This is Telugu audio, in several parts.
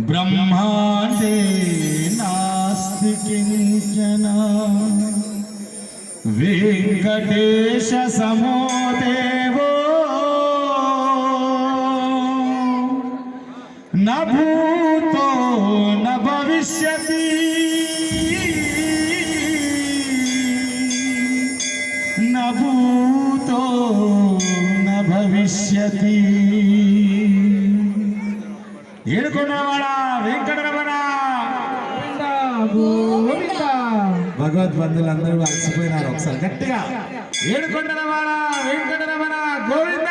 ब्रह्मांडे नास्ति किंचन वेंकटेश समो देवो न भूतो न भविष्यति न भूतो न भविष्यति। ఏడుకొండలవాడ వెంకటరమణ భగవద్ బంధువులందరూ అలసిపోయినారు. ఒకసారి గట్టిగా ఏడుకొండలవాడ వెంకటరమణ గోవింద,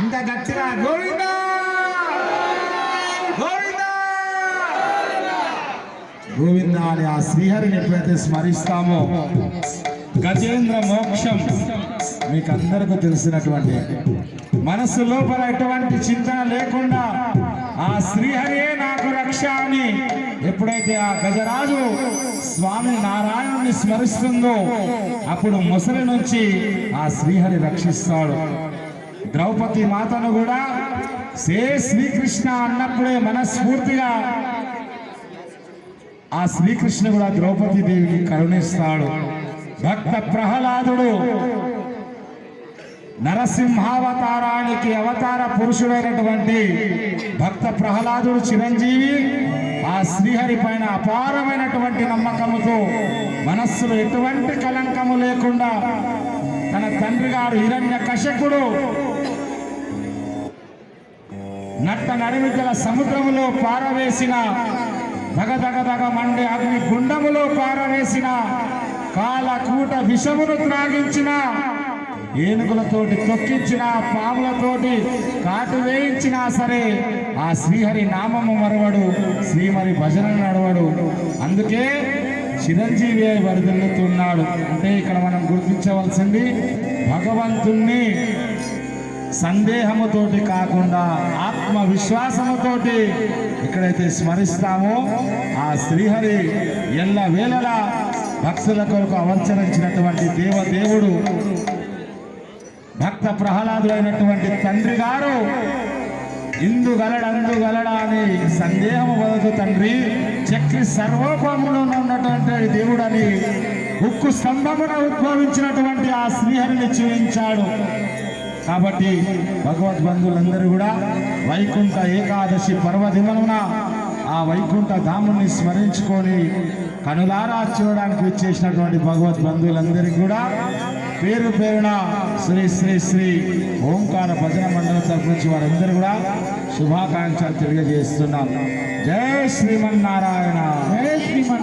ఇంకా గట్టిగా గోవింద గోవింద గోవింద అని ఆ శ్రీహరిని ఎప్పుడైతే స్మరిస్తామో గజేంద్ర మోక్షం మీకు అందరికీ తెలిసినటువంటి, మనస్సు లోపల ఎటువంటి చింతన లేకుండా ఆ శ్రీహరియే నాకు రక్ష అని ఎప్పుడైతే ఆ గజరాజు స్వామి నారాయణుని స్మరిస్తుందో అప్పుడు ముసలి నుంచి ఆ శ్రీహరి రక్షిస్తాడు. ద్రౌపది మాతను కూడా శ్రీకృష్ణ అన్నప్పుడే మనస్ఫూర్తిగా ఆ శ్రీకృష్ణ కూడా ద్రౌపది దేవిని కరుణిస్తాడు. భక్త ప్రహ్లాదుడు నరసింహావతారానికి అవతార పురుషుడైనటువంటి భక్త ప్రహ్లాదుడు చిరంజీవి ఆ శ్రీహరి పైన అపారమైనటువంటి నమ్మకముతో మనస్సులో ఎటువంటి కలంకము లేకుండా తన తండ్రి గారు హిరణ్యకశిపుడు నట్ట నడిమిగల సముద్రములో పారవేసిన దగదగదగ మండే అగ్ని గుండములో పారవేసిన కాలకూట విషమును త్రాగించిన ఏనుగులతోటి తొక్కించిన పాములతోటి కాటు వేయించినా సరే ఆ శ్రీహరి నామము మరవడు, శ్రీహరి భజన నడవడు. అందుకే చిరంజీవి వరదల్లుతున్నాడు. అంటే ఇక్కడ మనం గుర్తించవలసింది భగవంతుణ్ణి సందేహముతోటి కాకుండా ఆత్మవిశ్వాసముతోటి ఎక్కడైతే స్మరిస్తామో ఆ శ్రీహరి ఎల్ల వేళలా భక్తుల కొరకు అవతరించినటువంటి దేవదేవుడు. భక్త ప్రహ్లాదుడైనటువంటి తండ్రి గారు ఇందుగలడా అని సందేహము వదదు తండ్రి, చక్రి సర్వోపములో ఉన్నటువంటి దేవుడని ఉక్కు స్తంభమున ఉద్భవించినటువంటి ఆ శ్రీహరిని చూపించాడు. కాబట్టి భగవద్ బంధువులందరూ కూడా వైకుంఠ ఏకాదశి పర్వదినమున ఆ వైకుంఠ ధాముని స్మరించుకొని కనులారా చూడడానికి విచ్చేసినటువంటి భగవద్ బంధువులందరికీ కూడా పేరు పేరున శ్రీ శ్రీ శ్రీ ఓంకార భజన మండలం తరఫు నుంచి వారందరూ కూడా శుభాకాంక్షలు తెలియజేస్తున్నాం. జై శ్రీమన్నారాయణ, జై శ్రీమన్నారాయణ.